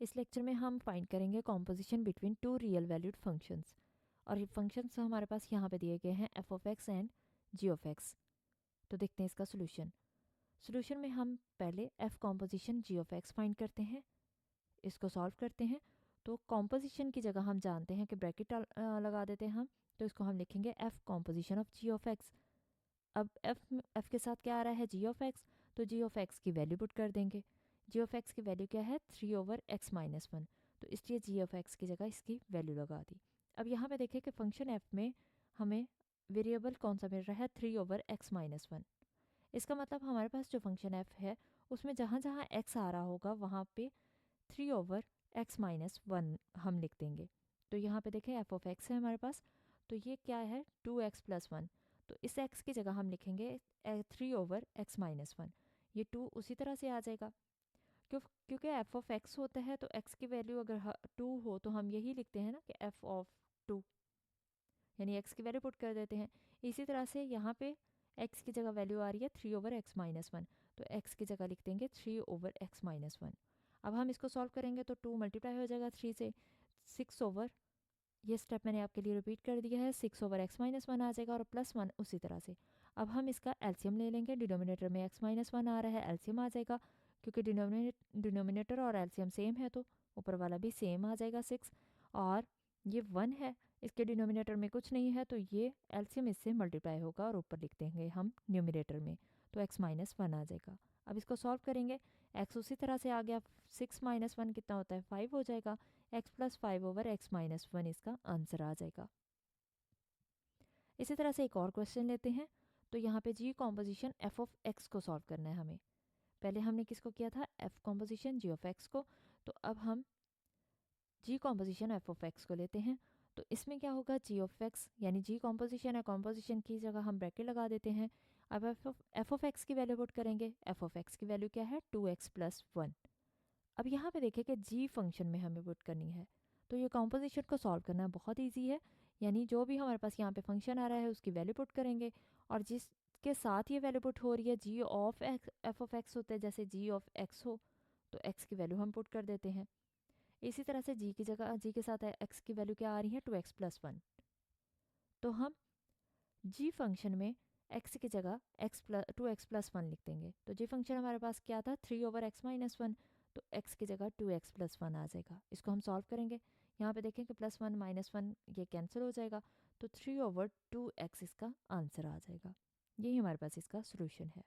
इस लेक्चर में हम फाइंड करेंगे composition between two real valued functions. और ये फंक्शंस हमारे पास यहाँ पे दिए गए हैं F of X and G of X. तो देखते हैं इसका सोल्यूशन में हम पहले F composition G of X find करते हैं, इसको सॉल्व करते हैं। तो कॉम्पोजिशन की जगह हम जानते हैं कि ब्रैकेट लगा देते हैं हम, तो इसको हम लिखेंगे F composition of G of X. अब एफ के साथ क्या आ रहा है, जी ऑफ एक्स, तो जी ऑफ एक्स की वैल्यू पुट कर देंगे। जी ऑफ एक्स की वैल्यू क्या है, 3/x-1, तो इसलिए जी ऑफ एक्स की जगह इसकी वैल्यू लगा दी। अब यहाँ पे देखें कि फंक्शन एफ में हमें वेरिएबल कौन सा मिल रहा है, 3/x-1। इसका मतलब हमारे पास जो फंक्शन एफ है उसमें जहाँ जहाँ एक्स आ रहा होगा वहाँ पे 3/x-1 हम लिख देंगे। तो यहाँ पे देखें एफ ऑफ एक्स है हमारे पास, तो ये क्या है 2x+1, तो इस x की जगह हम लिखेंगे 3/x-1। ये 2 उसी तरह से आ जाएगा, क्योंकि एफ ऑफ एक्स होता है तो x की वैल्यू अगर 2 हो तो हम यही लिखते हैं ना कि एफ ऑफ 2, यानी x की वैल्यू पुट कर देते हैं। इसी तरह से यहाँ पे x की जगह वैल्यू आ रही है 3/x-1, तो x की जगह लिख देंगे 3/x-1। अब हम इसको सॉल्व करेंगे तो 2 मल्टीप्लाई हो जाएगा 3 से, 6 ये स्टेप मैंने आपके लिए रिपीट कर दिया है, 6/x-1 आ जाएगा और +1 उसी तरह से। अब हम इसका एलसीएम ले लेंगे, डिनोमिनेटर में x-1 आ रहा है, एलसीएम आ जाएगा, क्योंकि डिनोमिनेटर और एलसीएम सेम है तो ऊपर वाला भी सेम आ जाएगा 6, और ये 1 है, इसके डिनोमिनेटर में कुछ नहीं है तो ये एलसीएम इससे मल्टीप्लाई होगा और ऊपर लिख देंगे हम न्यूमिनेटर में, तो x-1 आ जाएगा। अब इसको सॉल्व करेंगे, x उसी तरह से आ गया, 6 - 1 कितना होता है, 5 हो जाएगा, x+5/x-1 इसका आंसर आ जाएगा। इसी तरह से एक और क्वेश्चन लेते हैं। तो यहाँ पे G composition F of X को सॉल्व करना है हमें। पहले हमने किसको किया था, F composition G of X को, तो अब हम G composition F of X को लेते हैं। तो इसमें क्या होगा, जी ऑफ एक्स यानी जी कॉम्पोजिशन है, कॉम्पोजिशन की जगह हम ब्रैकेट लगा देते हैं। अब एफ ऑफ एक्स की वैल्यू पुट करेंगे, एफ ऑफ एक्स की वैल्यू क्या है 2x+1। अब यहाँ पे देखें कि जी फंक्शन में हमें पुट करनी है, तो ये कॉम्पोजिशन को सॉल्व करना बहुत इजी है, यानी जो भी हमारे पास यहाँ पे फंक्शन आ रहा है उसकी वैल्यू पुट करेंगे, और जिसके साथ ये वैल्यू पुट हो रही है g of x f of x होता है, जैसे जी ऑफ एक्स हो तो एक्स की वैल्यू हम पुट कर देते हैं। इसी तरह से जी की जगह जी के साथ एक्स की वैल्यू क्या आ रही है 2x+1, तो हम जी फंक्शन में एक्स की जगह 2x+1 लिख देंगे। तो जी फंक्शन हमारे पास क्या था 3/x-1, तो x की जगह 2x+1 आ जाएगा। इसको हम सॉल्व करेंगे, यहाँ पे देखें कि +1 -1 ये कैंसिल हो जाएगा, तो 3/2x इसका आंसर आ जाएगा। यही हमारे पास इसका सोल्यूशन है।